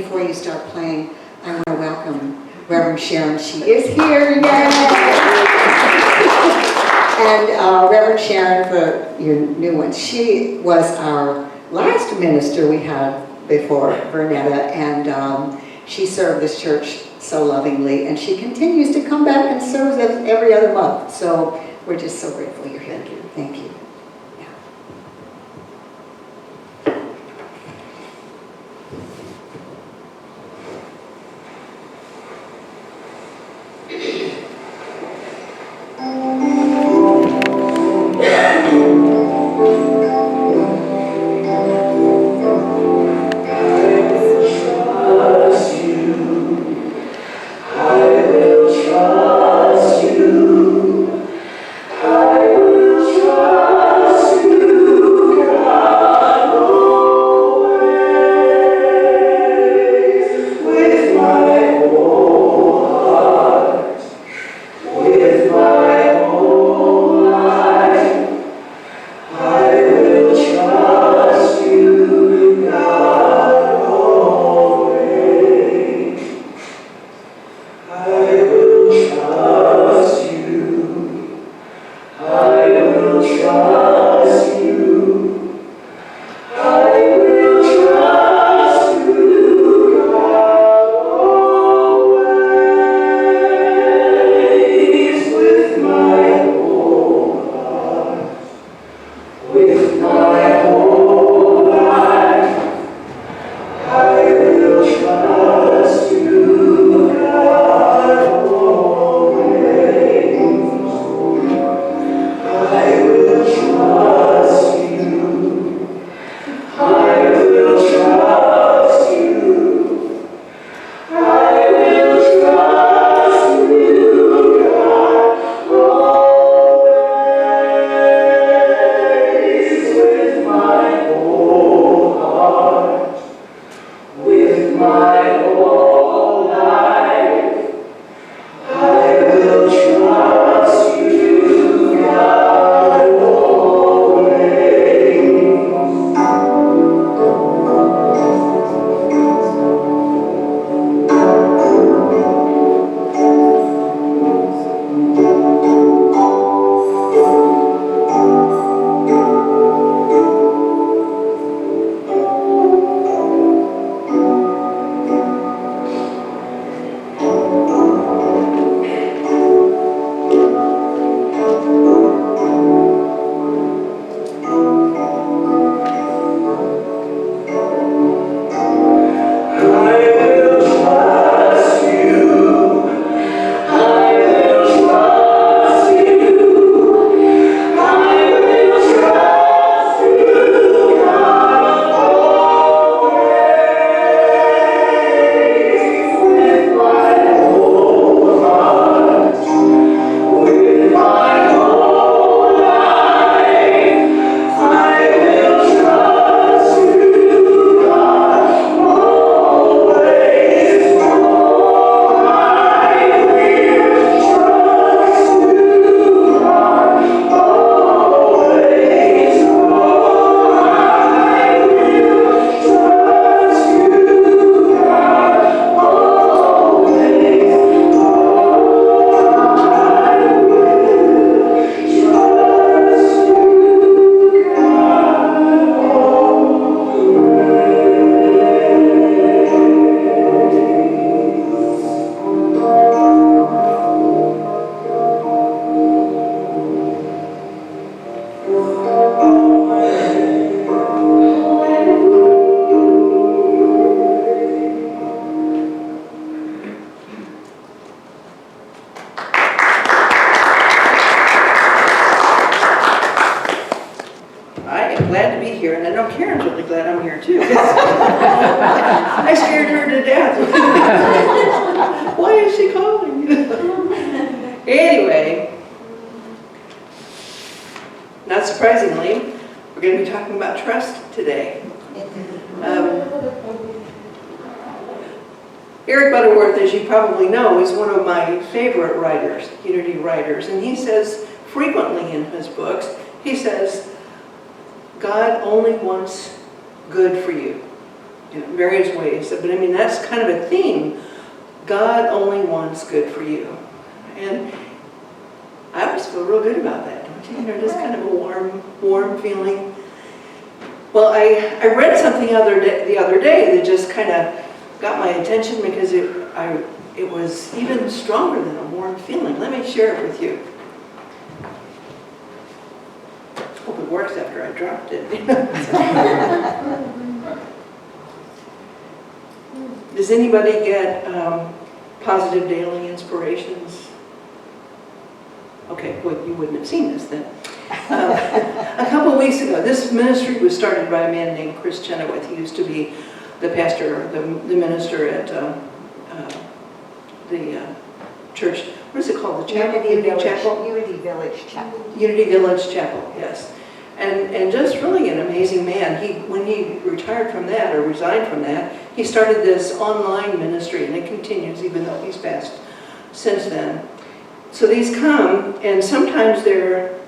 before you start playing, I want to welcome Reverend Sharon. She is here, yay! And Reverend Sharon, for your new one, she was our last minister we had before Vernetta, and she served this church so lovingly, and she continues to come back and serves us every other month. So we're just so grateful you're here. Thank you. I scared her to death. Why is she calling? Anyway, not surprisingly, we're going to be talking about trust today. Eric Butterworth, as you probably know, is one of my favorite writers, Unity writers, and he says frequently in his books, he says, God only wants good for you. in various ways. But I mean, that's kind of a theme. God only wants good for you. And I always feel real good about that, don't you? You know, just kind of a warm feeling. Well, I read something the other day that just kind of got my attention because it was even stronger than a warm feeling. Let me share it with you. Hope it works after I dropped it. Does anybody get positive daily inspirations? Okay, well, you wouldn't have seen this then. A couple weeks ago, this ministry was started by a man named Chris Chenoweth. He used to be the pastor, the minister at the church. What is it called? The chapel? Unity Village Chapel? Unity Village Chapel. Unity Village Chapel, yes. And just really an amazing man. When he retired from that, or resigned from that, he started this online ministry, and it continues even though he's passed since then. So these come, and sometimes they're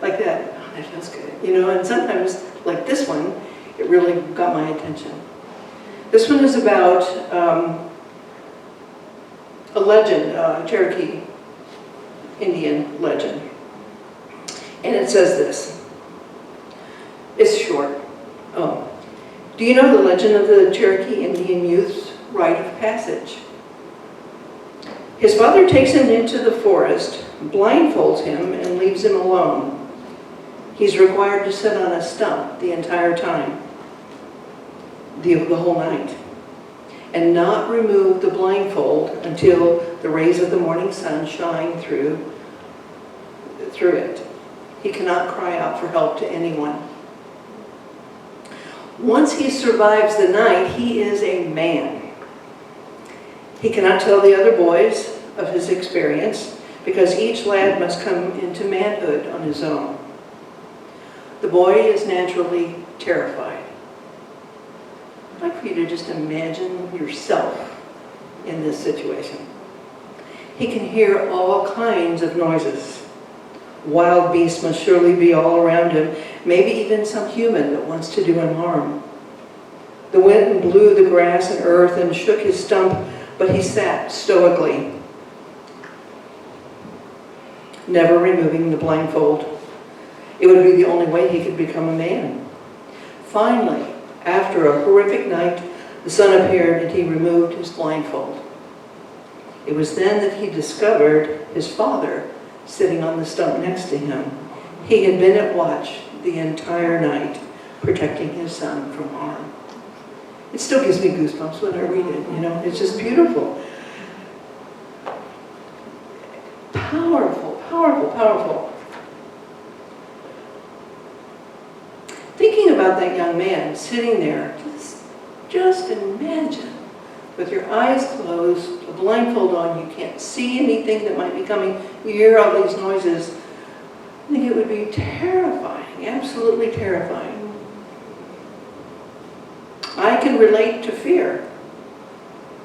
like that. Oh, that feels good, you know. And sometimes, like this one, it really got my attention. This one is about a legend, Cherokee Indian legend, and it says this. It's short. Oh, do you know the legend of the Cherokee Indian youth's rite of passage? His father takes him into the forest, blindfolds him, and leaves him alone. He's required to sit on a stump the entire time, the whole night, and not remove the blindfold until the rays of the morning sun shine through it. He cannot cry out for help to anyone. Once he survives the night, he is a man. He cannot tell the other boys of his experience because each lad must come into manhood on his own. The boy is naturally terrified. I'd like for you to just imagine yourself in this situation. He can hear all kinds of noises. Wild beasts must surely be all around him, maybe even some human that wants to do him harm. The wind blew the grass and earth and shook his stump, but he sat stoically, never removing the blindfold. It would be the only way he could become a man. Finally, after a horrific night, the sun appeared and he removed his blindfold. It was then that he discovered his father sitting on the stump next to him. He had been at watch the entire night, protecting his son from harm. It still gives me goosebumps when I read it, you know. It's just beautiful. Powerful, powerful, powerful. Thinking about that young man sitting there, just imagine, with your eyes closed, a blindfold on, you can't see anything that might be coming, you hear all these noises. I think it would be terrifying, absolutely terrifying. I can relate to fear.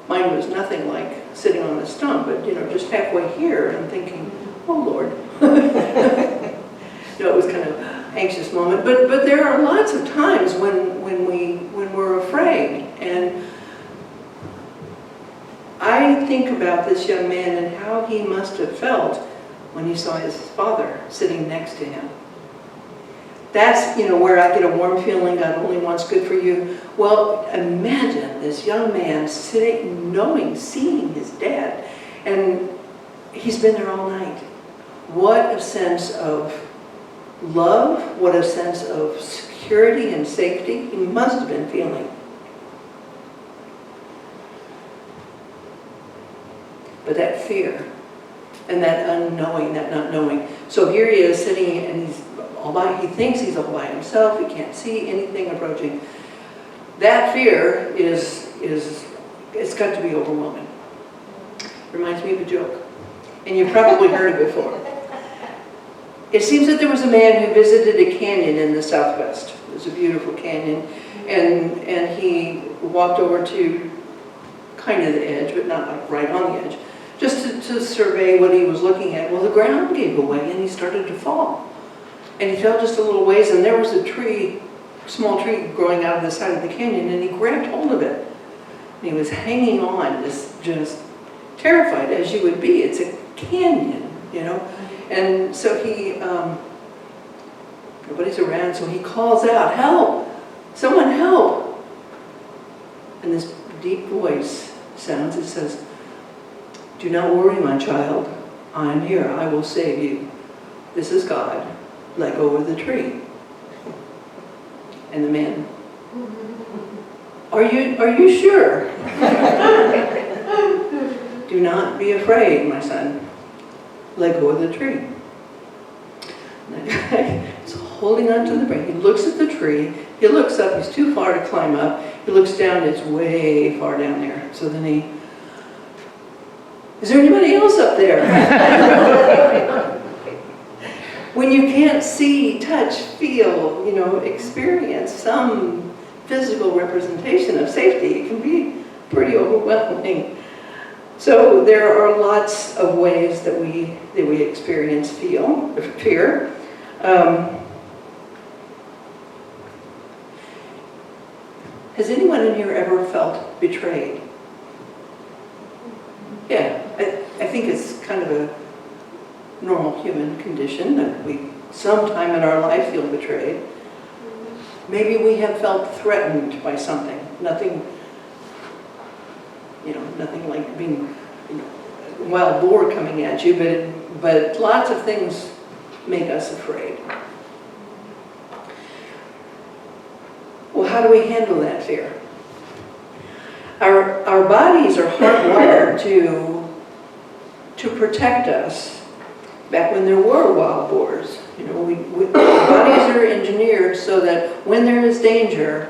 Mine was nothing like sitting on the stump, but you know, just halfway here, I'm thinking, oh Lord. It was kind of an anxious moment, but there are lots of times when we're afraid, and I think about this young man and how he must have felt when he saw his father sitting next to him. That's, you know, where I get a warm feeling, God only wants good for you. Well, imagine this young man sitting, seeing his dad, and he's been there all night. What a sense of love, what a sense of security and safety he must have been feeling. But that fear and that unknowing, that not knowing. So here he is sitting, and he thinks he's all by himself. He can't see anything approaching. That fear it's got to be overwhelming. Reminds me of a joke, and you've probably heard it before. It seems that there was a man who visited a canyon in the Southwest. It was a beautiful canyon, and he walked over to kind of the edge, but not like right on the edge, just to survey what he was looking at. Well, the ground gave away, and he started to fall. And he fell just a little ways, and there was a tree small tree growing out of the side of the canyon, and he grabbed hold of it. And he was hanging on, just terrified, as you would be. It's a canyon, you know. And so he, nobody's around, so he calls out, "Help! Someone help!" And this deep voice sounds, it says, "Do not worry, my child. I am here. I will save you. This is God. Let go of the tree." And the man, Are you sure?" "Do not be afraid, my son. Let go of the tree." And the guy is holding on to the branch. He looks at the tree. He looks up. He's too far to climb up. He looks down. It's way far down there. So then he, "Is there anybody else up there?" When you can't see, touch, feel, you know, experience some physical representation of safety, it can be pretty overwhelming. So there are lots of ways that we experience fear. Has anyone in here ever felt betrayed? Yeah, I think it's kind of a normal human condition that we sometime in our life feel betrayed. Maybe we have felt threatened by something. Nothing like being, a wild boar coming at you, but lots of things make us afraid. Well, how do we handle that fear? Our bodies are hardwired to protect us. Back when there were wild boars, our bodies are engineered so that when there is danger,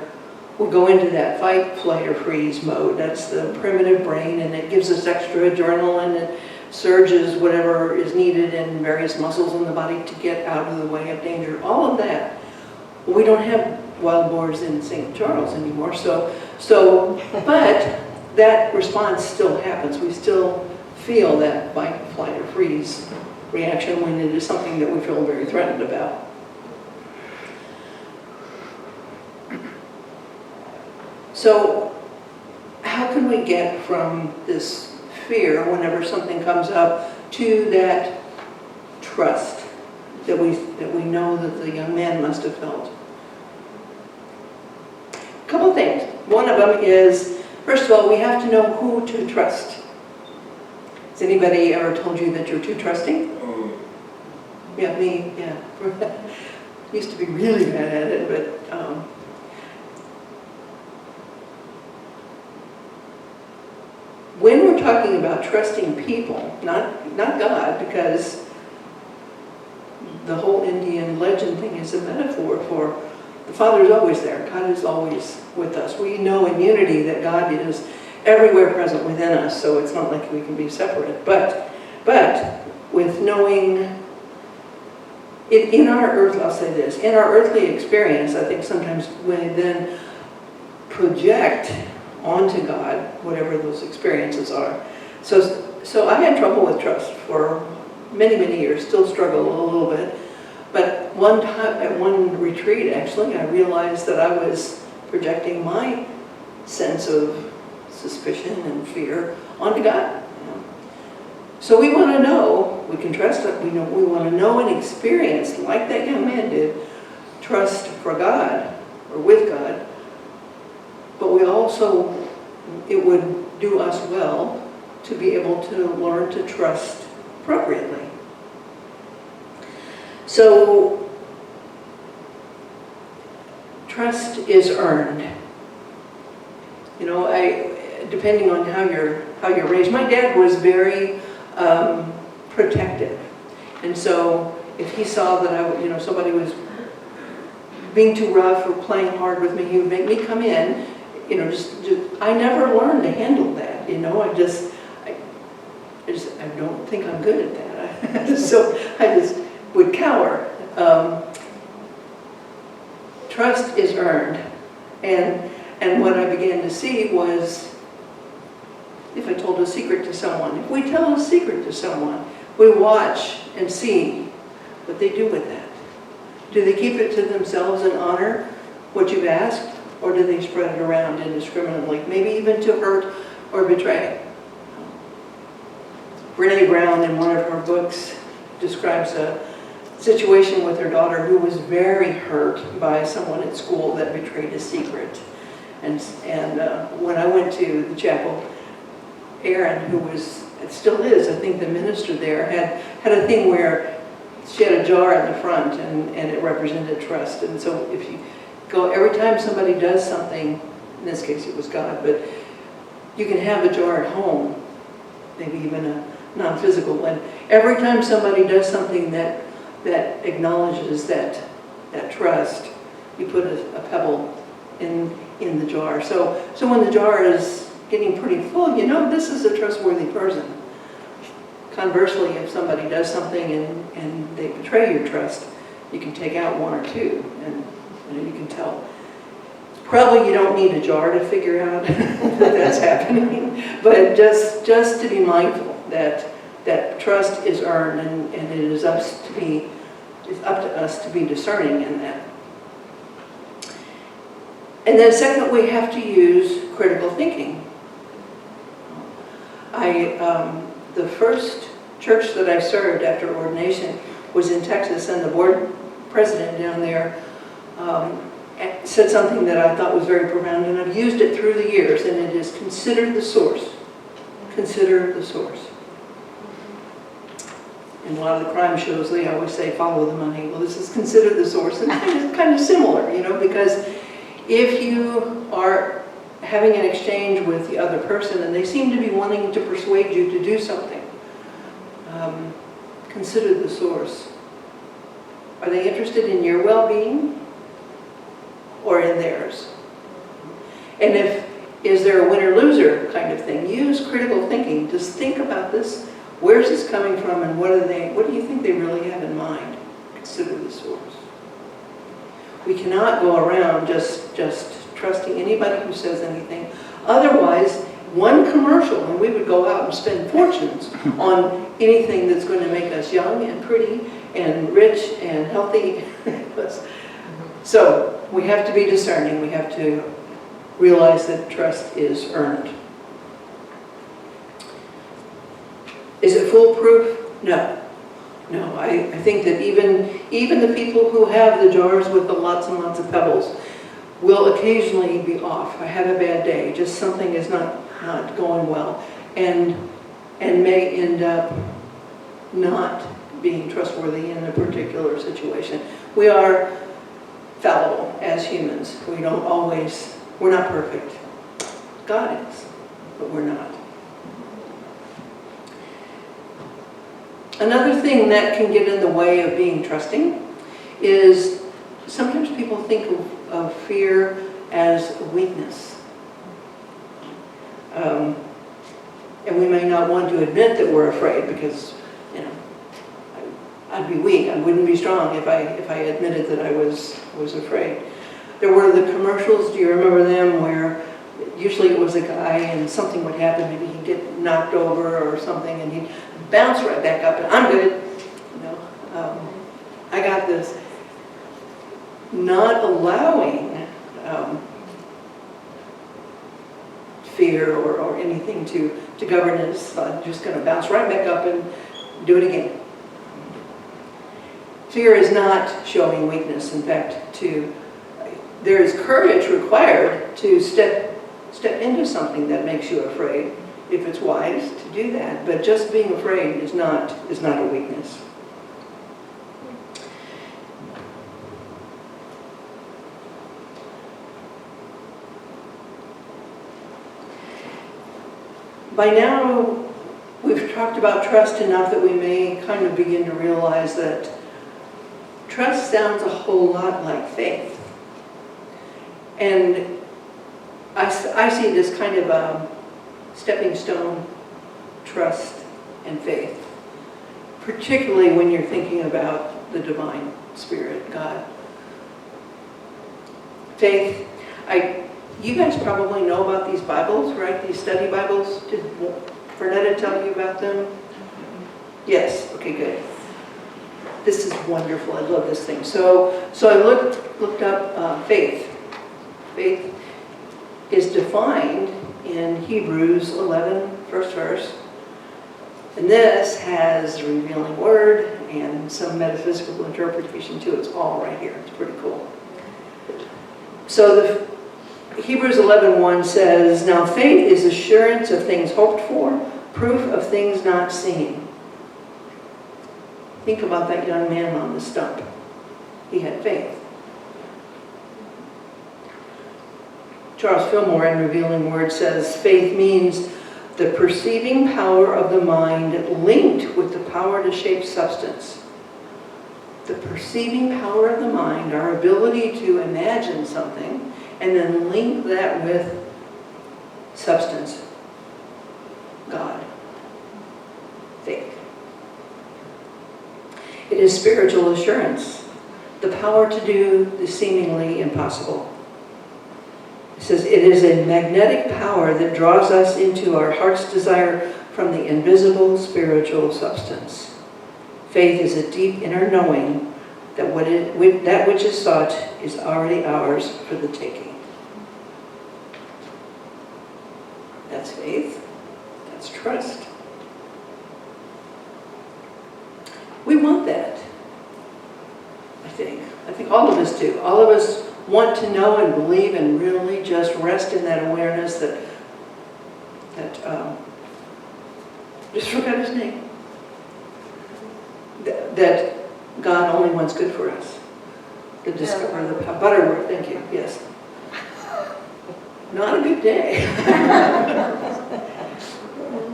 we go into that fight, flight, or freeze mode. That's the primitive brain, and it gives us extra adrenaline. It surges whatever is needed in various muscles in the body to get out of the way of danger. All of that. We don't have wild boars in St. Charles anymore, but that response still happens. We still feel that fight, flight, or freeze reaction when it is something that we feel very threatened about. So how can we get from this fear whenever something comes up to that trust that we know that the young man must have felt? A couple things. One of them is, first of all, we have to know who to trust. Has anybody ever told you that you're too trusting? Yeah, me, yeah. Used to be really bad at it, but when we're talking about trusting people, not God, because the whole Indian legend thing is a metaphor for the Father is always there. God is always with us. We know in unity that God is everywhere present within us, so it's not like we can be separate. But with knowing, in our earthly experience, I think sometimes we then project onto God whatever those experiences are. So I had trouble with trust for many, many years, still struggle a little bit. But one time, at one retreat actually, I realized that I was projecting my sense of suspicion and fear onto God. So we want to know, we can trust it, we want to know and experience, like that young man did, trust for God, or with God. But we also, it would do us well to be able to learn to trust appropriately. So, trust is earned. Depending on how you're raised. My dad was very protective, and so if he saw that somebody was being too rough or playing hard with me, he would make me come in. I never learned to handle that. I don't think I'm good at that. So I just would cower. Trust is earned, and what I began to see was, if I told a secret to someone, if we tell a secret to someone, we watch and see what they do with that. Do they keep it to themselves in honor, what you've asked, or do they spread it around indiscriminately, maybe even to hurt or betray? Brene Brown, in one of her books, describes a situation with her daughter who was very hurt by someone at school that betrayed a secret. And when I went to the chapel, Erin, who was, it still is, I think the minister there, had a thing where she had a jar in the front and it represented trust. And so if you go, every time somebody does something, in this case it was God, but you can have a jar at home, maybe even a non-physical one. Every time somebody does something that acknowledges that trust, you put a pebble in the jar. So when the jar is getting pretty full, you know this is a trustworthy person. Conversely, if somebody does something and they betray your trust, you can take out one or two, and you can tell. Probably you don't need a jar to figure out that that's happening, but just to be mindful that trust is earned, and it is up to us to be discerning in that. And then second, we have to use critical thinking. The first church that I served after ordination was in Texas, and the board president down there said something that I thought was very profound, and I've used it through the years, and it is consider the source. Consider the source. In a lot of the crime shows, they always say, follow the money. Well, this is consider the source, and it's kind of similar, you know, because if you are having an exchange with the other person and they seem to be wanting to persuade you to do something, consider the source. Are they interested in your well-being or in theirs? And is there a winner-loser kind of thing? Use critical thinking. Just think about this. Where's this coming from, and what do you think they really have in mind? Consider the source. We cannot go around just trusting anybody who says anything. Otherwise, one commercial, and we would go out and spend fortunes on anything that's going to make us young and pretty and rich and healthy. So we have to be discerning. We have to realize that trust is earned. Is it foolproof? No. No, I think that even the people who have the jars with the lots and lots of pebbles will occasionally be off. I have a bad day, just something is not going well, and may end up not being trustworthy in a particular situation. We are fallible as humans. We're not perfect. God is, but we're not. Another thing that can get in the way of being trusting is sometimes people think of fear as weakness. And we may not want to admit that we're afraid because, you know, I'd be weak. I wouldn't be strong if I admitted that I was afraid. There were the commercials, do you remember them, where usually it was a guy and something would happen, maybe he'd get knocked over or something, and he'd bounce right back up, and I'm good, you know, I got this. Not allowing fear or anything to govern us. I'm just going to bounce right back up and do it again. Fear is not showing weakness. In fact, there is courage required to step into something that makes you afraid, if it's wise to do that. But just being afraid is not a weakness. By now, we've talked about trust enough that we may kind of begin to realize that trust sounds a whole lot like faith. And I see this kind of a stepping stone, trust and faith, particularly when you're thinking about the divine spirit, God. Faith, you guys probably know about these Bibles, right? These study Bibles. Did Bernetta tell you about them? Yes, okay, good. This is wonderful. I love this thing. So I looked up faith, Faith is defined in Hebrews 11, first verse. And this has the revealing word and some metaphysical interpretation too. It's all right here. It's pretty cool. So the Hebrews 11:1 says, "Now faith is assurance of things hoped for, proof of things not seen." Think about that young man on the stump. He had faith. Charles Fillmore in Revealing Word says, faith means the perceiving power of the mind linked with the power to shape substance. The perceiving power of the mind, our ability to imagine something, and then link that with substance. God. Faith. It is spiritual assurance, the power to do the seemingly impossible. It says it is a magnetic power that draws us into our heart's desire from the invisible spiritual substance. Faith is a deep inner knowing that that which is sought is already ours for the taking. That's faith. That's trust. We want that, I think. I think all of us do. All of us want to know and believe and really just rest in that awareness that just forgot his name. That God only wants good for us. The discover the Butterworth, thank you, yes. Not a good day.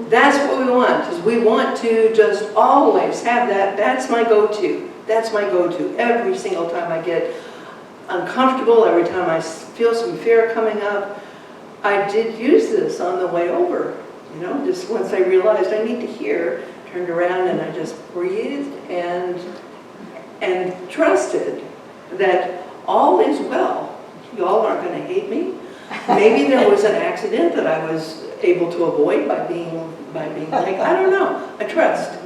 That's what we want, is we want to just always have that. That's my go-to. That's my go-to. Every single time I get uncomfortable, every time I feel some fear coming up, I did use this on the way over. You know, just once I realized I need to hear, turned around and I just breathed and trusted that all is well. Y'all aren't going to hate me. Maybe there was an accident that I was able to avoid by being like, I don't know. I trust.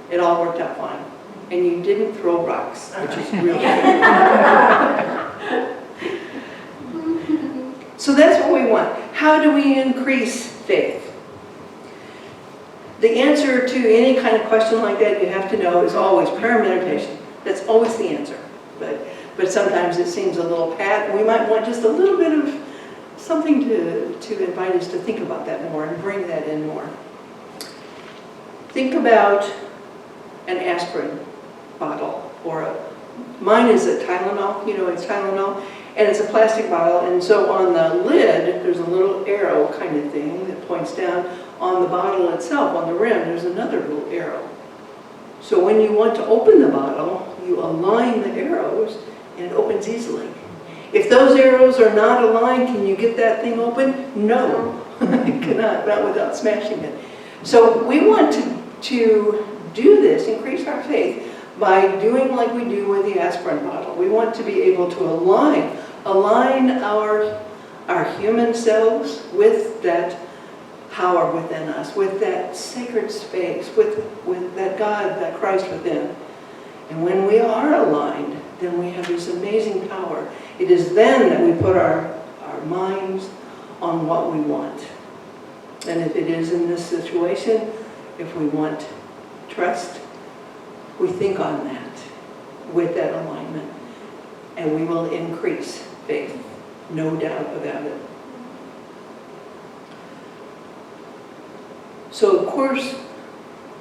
It all worked out fine. And you didn't throw rocks, which is really So that's what we want. How do we increase faith? The answer to any kind of question like that, you have to know, is always prayer and meditation. That's always the answer. But sometimes it seems a little pat. We might want just a little bit of something to invite us to think about that more and bring that in more. Think about an aspirin bottle, mine is a Tylenol, it's Tylenol, and it's a plastic bottle, and so on the lid, there's a little arrow kind of thing that points down. On the bottle itself, on the rim, there's another little arrow. So when you want to open the bottle, you align the arrows, and it opens easily. If those arrows are not aligned, can you get that thing open? No, you cannot, not without smashing it. So we want to do this, increase our faith, by doing like we do with the aspirin bottle. We want to be able to align our human selves with that power within us, with that sacred space, with that God, that Christ within. And when we are aligned, then we have this amazing power. It is then that we put our minds on what we want. And if it is in this situation, if we want trust, we think on that with that alignment, and we will increase faith, no doubt about it. So of course,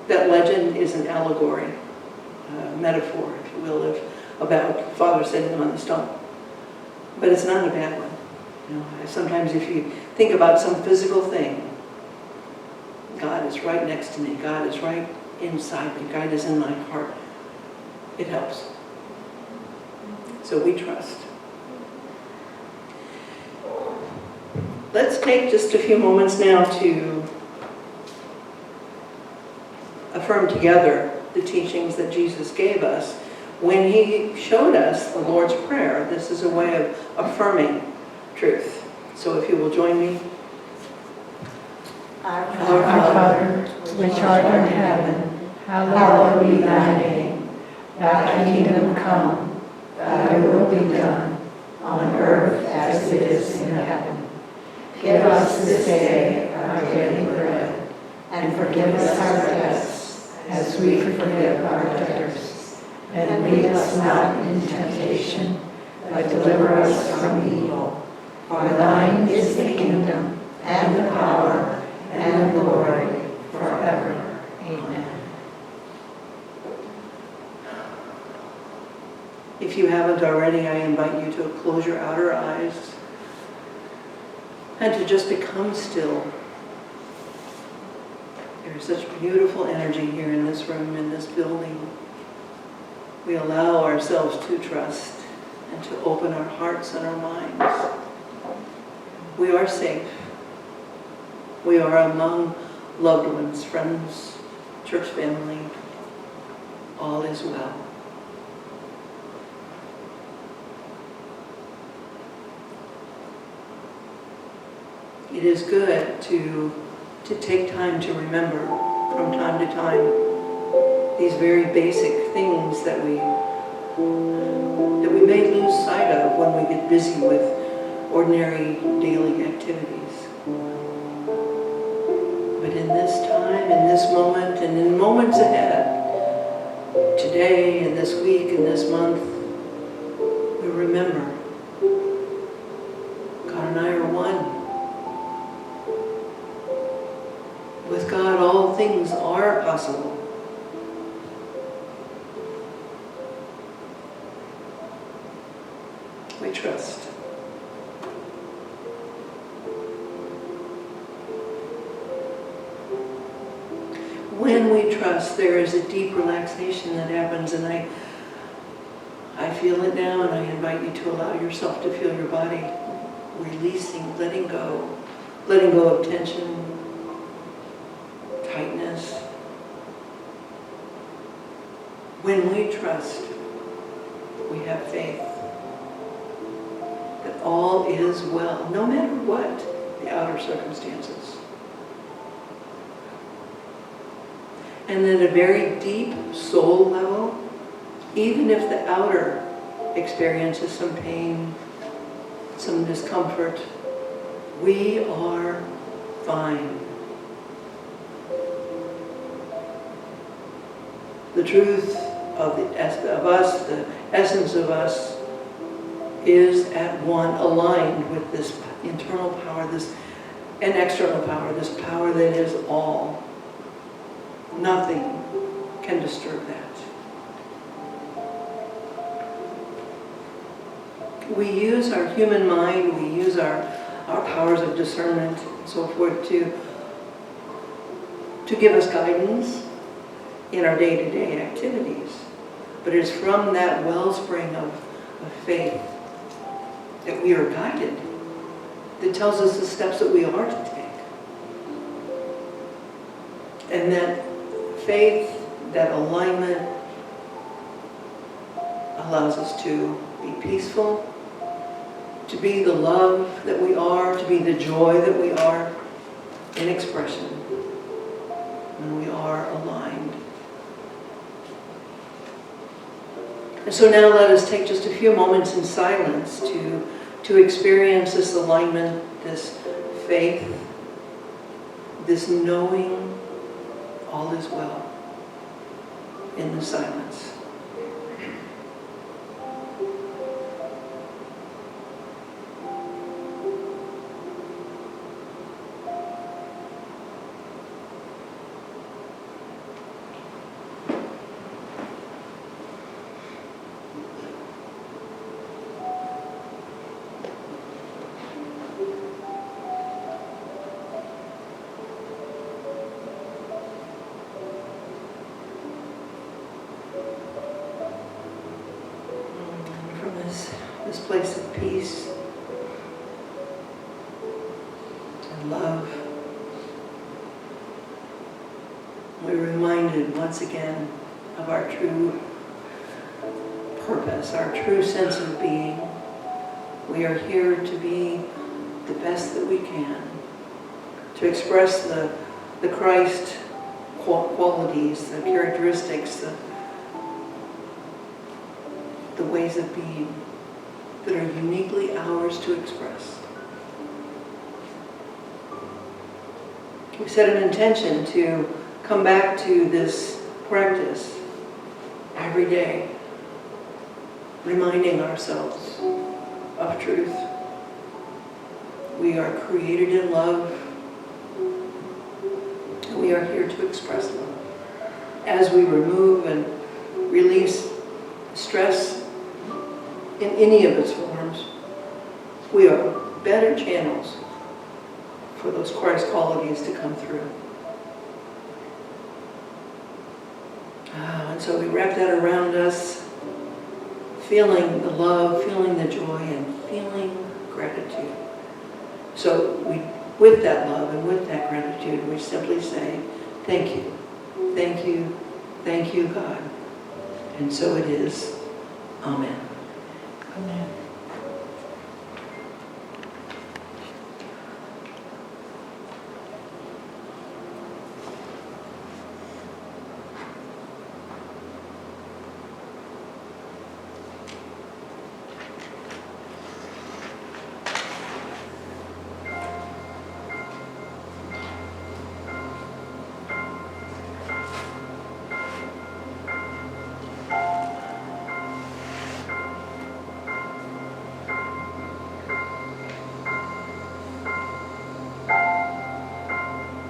that legend is an allegory, metaphor, if you will, about Father sitting on the stump. But it's not a bad one. Sometimes if you think about some physical thing, God is right next to me, God is right inside me, God is in my heart. It helps. So we trust. Let's take just a few moments now to affirm together the teachings that Jesus gave us when he showed us the Lord's Prayer. This is a way of affirming truth. So if you will join me. Our Father, which art in heaven, hallowed be thy name. Thy kingdom come, thy will be done, on earth as it is in heaven. Give us this day our daily bread, and forgive us our debts as we forgive our debtors. And lead us not into temptation, but deliver us from evil. For thine is the kingdom, and the power, and the glory, forever. Amen. If you haven't already, I invite you to close your outer eyes and to just become still. There is such beautiful energy here in this room, in this building. We allow ourselves to trust and to open our hearts and our minds. We are safe. We are among loved ones, friends, church family. All is well. It is good to take time to remember from time to time these very basic things that we may lose sight of when we get busy with ordinary daily activities. But in this time, in this moment, and in moments ahead, today and this week and this month, we remember God and I are one. With God, all things are possible. We trust. When we trust, there is a deep relaxation that happens, and I feel it now, and I invite you to allow yourself to feel your body releasing, letting go of tension, tightness. When we trust, we have faith that all is well, no matter what the outer circumstances. And at a very deep soul level, even if the outer experiences some pain, some discomfort, we are fine. The truth of us, the essence of us, is at one, aligned with this internal power, and external power, this power that is all. Nothing can disturb that. We use our human mind, we use our powers of discernment and so forth to give us guidance in our day-to-day activities. But it's from that wellspring of faith that we are guided, that tells us the steps that we are to take. And that faith, that alignment, allows us to be peaceful, to be the love that we are, to be the joy that we are in expression when we are aligned. And so now let us take just a few moments in silence to experience this alignment, this faith, this knowing all is well in the silence. This place of peace and love, we're reminded once again of our true purpose, our true sense of being. We are here to be the best that we can, to express the Christ qualities, the characteristics, the ways of being. that are uniquely ours to express. We set an intention to come back to this practice every day, reminding ourselves of truth. We are created in love, and we are here to express love. As we remove and release stress in any of its forms, we are better channels for those Christ qualities to come through. And so we wrap that around us, feeling the love, feeling the joy, and feeling gratitude. So with that love and with that gratitude, we simply say, thank you, thank you, thank you, God. And so it is. Amen. Amen.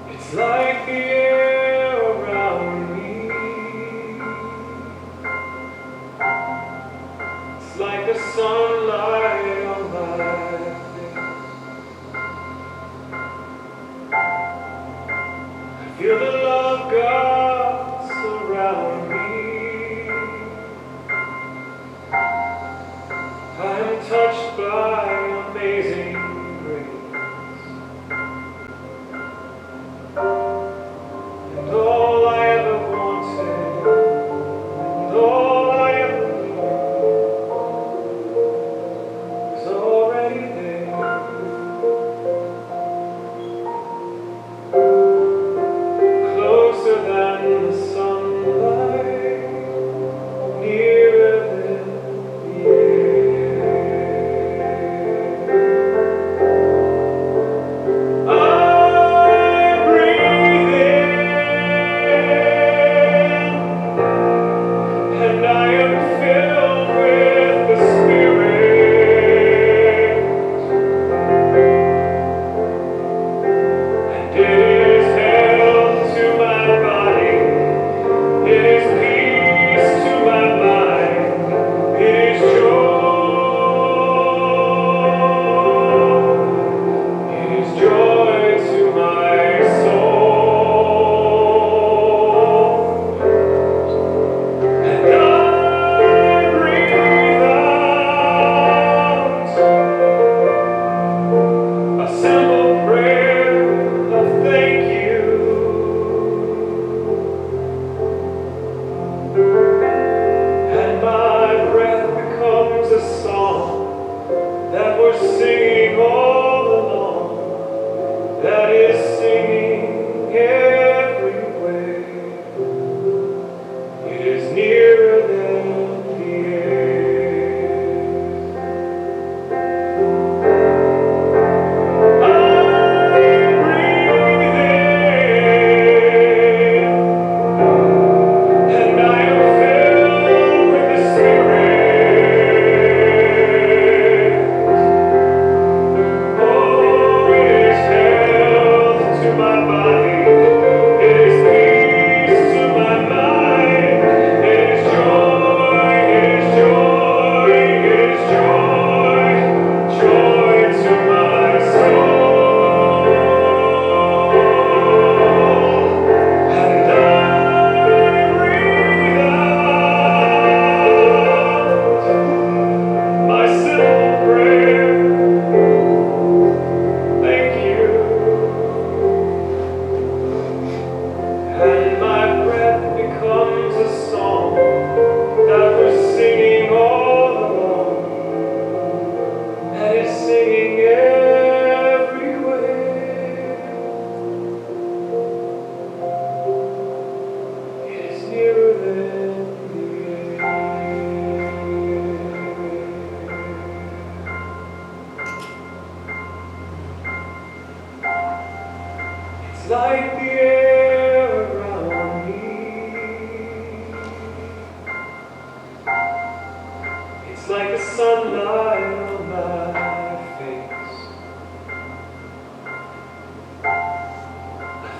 It's like the air around me. It's like the sunlight on my face. I feel the love God surround me. I am touched by amazing grace. And all I ever wanted, and all I ever knew, is already there.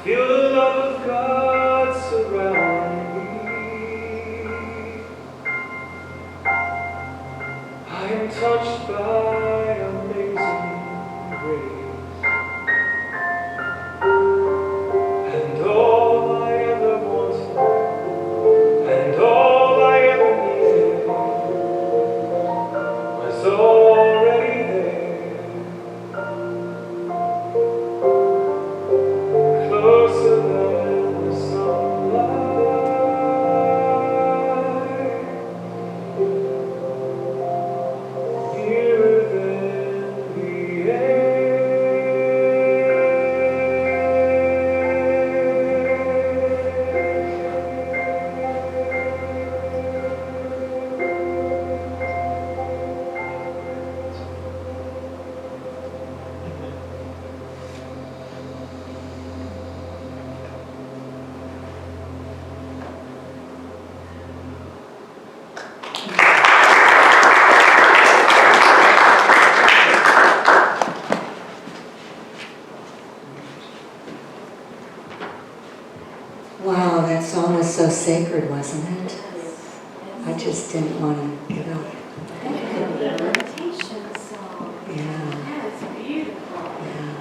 feel the love of God surround me. I am touched by amazing grace, and all I ever wanted, and all I ever needed, was already there, closer than the sunlight, nearer than the Wow, that song was so sacred, wasn't it? I just didn't want to give up. Meditation song. Yeah, That's beautiful. yeah.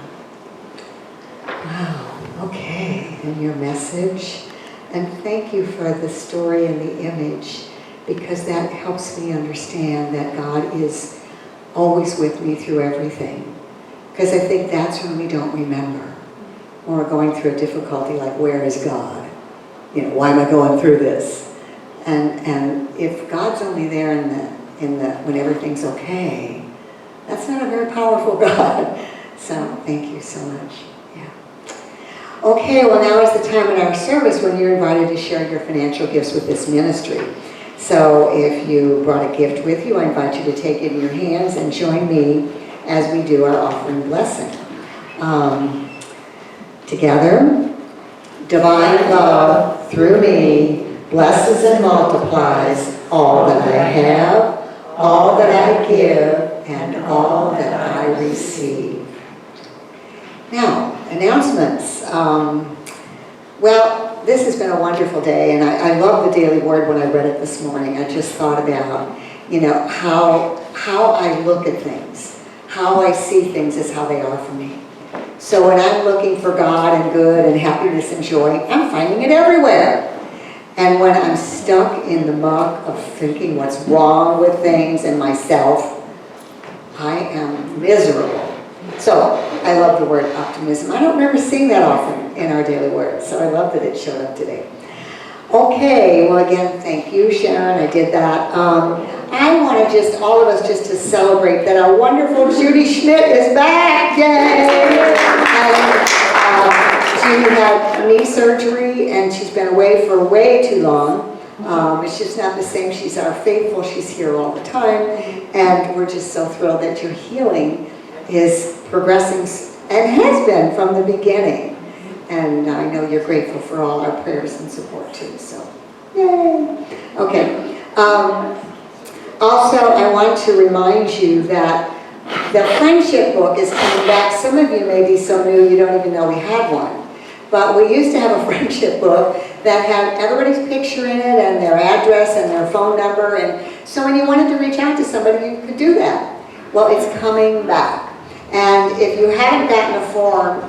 Wow, okay, and your message. And thank you for the story and the image, because that helps me understand that God is always with me through everything. Because I think that's when we don't remember. When we're going through a difficulty, like, where is God? You know, why am I going through this? And if God's only there in the when everything's okay, that's not a very powerful God. So thank you so much. Yeah. Okay, well now is the time in our service when you're invited to share your financial gifts with this ministry. So if you brought a gift with you, I invite you to take it in your hands and join me as we do our offering blessing. Together, divine love through me blesses and multiplies all that I have, all that I give, and all that I receive. Now, announcements. Well, this has been a wonderful day, and I love the Daily Word when I read it this morning. I just thought about, you know, how I look at things, how I see things is how they are for me. So when I'm looking for God and good and happiness and joy, I'm finding it everywhere. And when I'm stuck in the muck of thinking what's wrong with things and myself, I am miserable. So I love the word optimism. I don't remember seeing that often in our daily word, so I love that it showed up today. Okay, well again, thank you, Sharon. I did that. I want to just, all of us, just to celebrate that our wonderful Judy Schmidt is back. Yay! And she had knee surgery, and she's been away for way too long. It's just not the same. She's our faithful. She's here all the time, and we're just so thrilled that your healing is progressing and has been from the beginning. And I know you're grateful for all our prayers and support too. So, yay! Okay. Also, I want to remind you that the friendship book is coming back. Some of you may be so new you don't even know we had one. But we used to have a friendship book that had everybody's picture in it and their address and their phone number. And so when you wanted to reach out to somebody, you could do that. Well, it's coming back. And if you haven't gotten a form,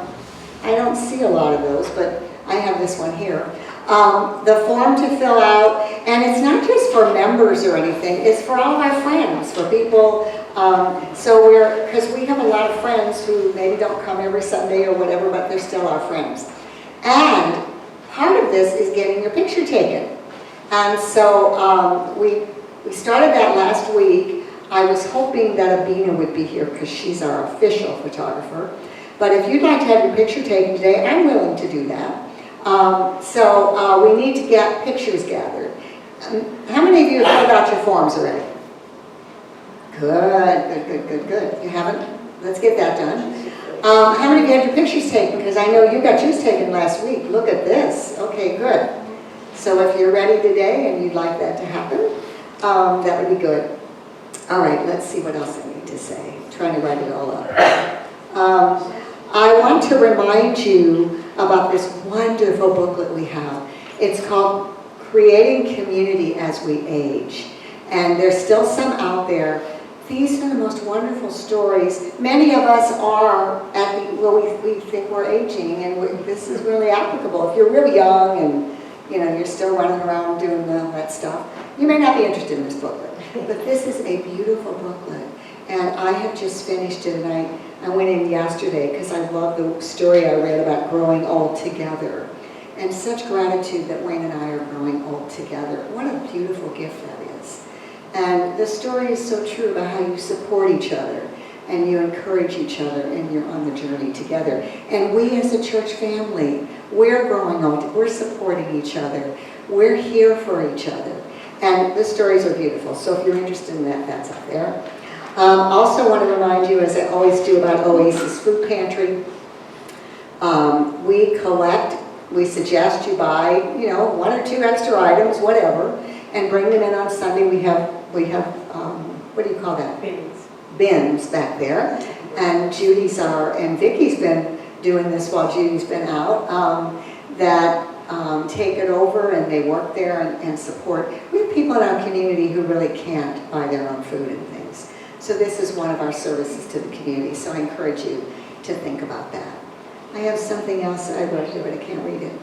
I don't see a lot of those, but I have this one here. The form to fill out, and it's not just for members or anything, it's for all of our friends, for people. Because we have a lot of friends who maybe don't come every Sunday or whatever, but they're still our friends. And part of this is getting your picture taken. And so we started that last week. I was hoping that Abina would be here because she's our official photographer. But if you'd like to have your picture taken today, I'm willing to do that. We need to get pictures gathered. How many of you have filled out your forms already? Good. You haven't? Let's get that done. How many of you had your pictures taken? Because I know you got yours taken last week. Look at this. Okay, good. So if you're ready today and you'd like that to happen, that would be good. All right, let's see what else I need to say. I'm trying to write it all up. I want to remind you about this wonderful booklet we have. It's called Creating Community as We Age. And there's still some out there. These are the most wonderful stories. Many of us are at the, well, we think we're aging, and this is really applicable. If you're really young and you're still running around doing all that stuff, you may not be interested in this booklet. But this is a beautiful booklet. And I have just finished it, and I went in yesterday because I love the story I read about growing old together. And such gratitude that Wayne and I are growing old together. What a beautiful gift that is. And the story is so true about how you support each other and you encourage each other and you're on the journey together. And we as a church family, we're growing old, we're supporting each other, we're here for each other. And the stories are beautiful, so if you're interested in that, that's up there. Also want to remind you, as I always do, about Oasis Food Pantry. We collect, we suggest you buy, 1 or 2 extra items, whatever, and bring them in on Sunday. We have what do you call that? Bins back there. And and Vicky's been doing this while Judy's been out, take it over and they work there and support. We have people in our community who really can't buy their own food and things. So this is one of our services to the community, so I encourage you to think about that. I have something else I wrote here, but I can't read it.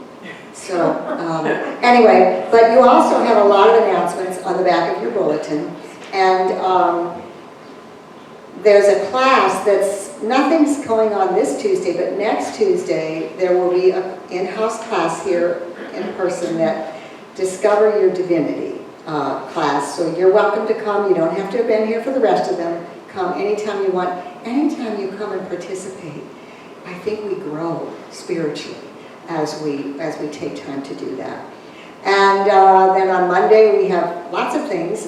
So anyway, but you also have a lot of announcements on the back of your bulletin. And there's a class nothing's going on this Tuesday, but next Tuesday there will be an in-house class here in person that Discover Your Divinity class. So you're welcome to come. You don't have to have been here for the rest of them. Come anytime you want. Anytime you come and participate, I think we grow spiritually as we take time to do that. And then on Monday we have lots of things.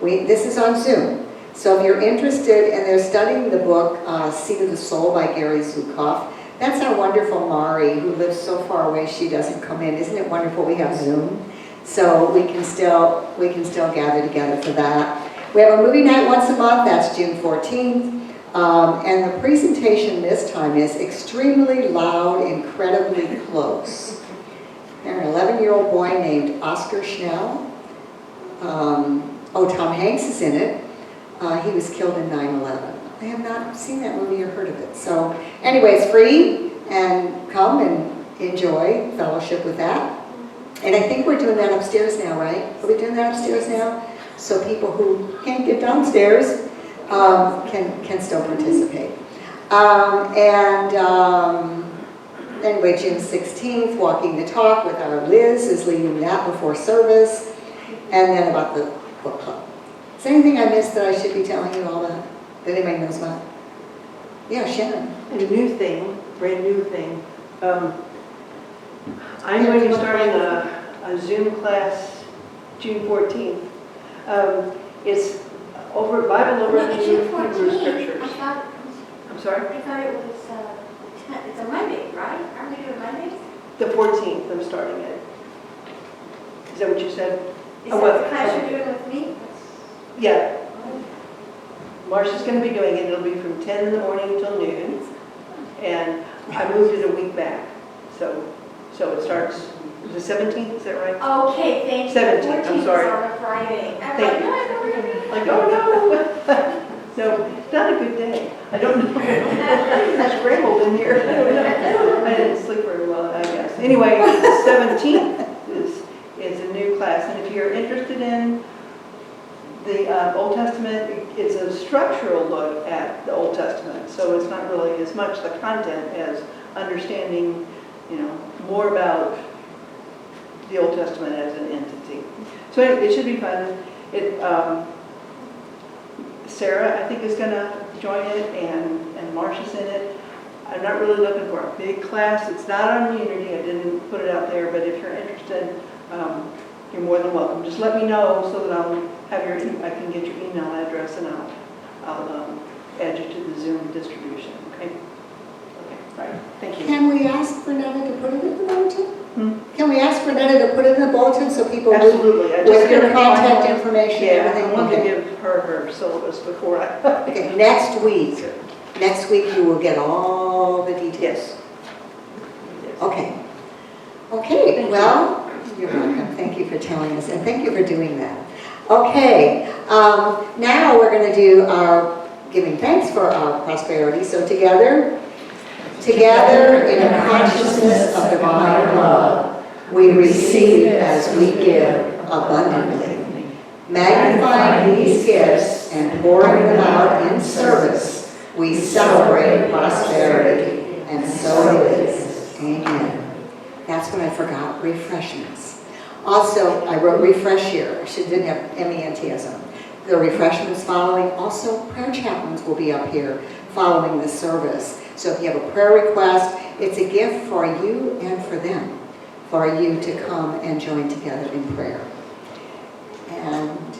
This is on Zoom. So if you're interested, and they're studying the book Seed of the Soul by Gary Zukav. That's our wonderful Mari, who lives so far away she doesn't come in. Isn't it wonderful we have Zoom? So we can still gather together for that. We have a movie night once a month. That's June 14th. And the presentation this time is Extremely Loud, Incredibly Close. An 11-year-old boy named Oscar Schnell. Tom Hanks is in it. He was killed in 9/11. I have not seen that movie or heard of it. So anyway, it's free, and come and enjoy fellowship with that. And I think we're doing that upstairs now, right? Are we doing that upstairs now? So people who can't get downstairs can still participate. Anyway, June 16th, Walking the Talk with our Liz is leading that before service. And then about the book club. Is there anything I missed that I should be telling you all about, that anybody knows about? Yeah, Sharon. A new thing, brand new thing. I'm going to be starting a Zoom class June 14th. It's over Bible overview of Hebrew Scriptures. I'm sorry? I thought it was, it's a Monday, right? Aren't we doing Mondays? The 14th I'm starting it. Is that what you said? Is that the class you're doing with me? Yeah. Marcia's going to be doing it. It'll be from 10 in the morning until noon. And I moved it a week back. So it starts the 17th, is that right? Okay, thank you. 17th, I'm sorry. 14th is on a Friday. Thank you. Like, oh no! No, it's not a good day. I don't know. I scrambled in here. I didn't sleep very well, I guess. Anyway, the 17th is a new class. And if you're interested in the Old Testament, it's a structural look at the Old Testament. So it's not really as much the content as understanding, more about the Old Testament as an entity. So it should be fun. Sarah, I think, is going to join it, and Marcia's in it. I'm not really looking for a big class. It's not on Unity. I didn't put it out there, but if you're interested, you're more than welcome. Just let me know so that I can get your email address, and I'll add you to the Zoom distribution. Okay. Okay. Right. Thank you. Can we ask Bernetta to put it in the bulletin? Can we ask Bernetta to put it in the bulletin so people Absolutely. with your contact information and Yeah, everything? I want to give her syllabus before I. Okay, next week. Next week you will get all the details. Yes. Okay. Okay, well, you're welcome. Thank you for telling us, and thank you for doing that. Okay, now we're going to do our giving thanks for our prosperity. So together in a consciousness of divine love, we receive as we give abundantly. Magnifying these gifts and pouring them out in service, we celebrate prosperity, and so it is. Amen. That's what I forgot, refreshments. Also, I wrote refresh here. She didn't have MENTSM. The refreshments following. Also, prayer chaplains will be up here following the service. So if you have a prayer request, it's a gift for you and for them, for you to come and join together in prayer. And,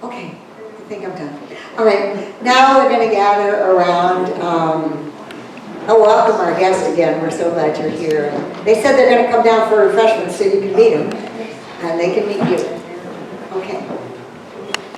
okay, I think I'm done. All right, now we're going to gather around, welcome our guest again. We're so glad you're here. They said they're going to come down for refreshments so you can meet them, and they can meet you.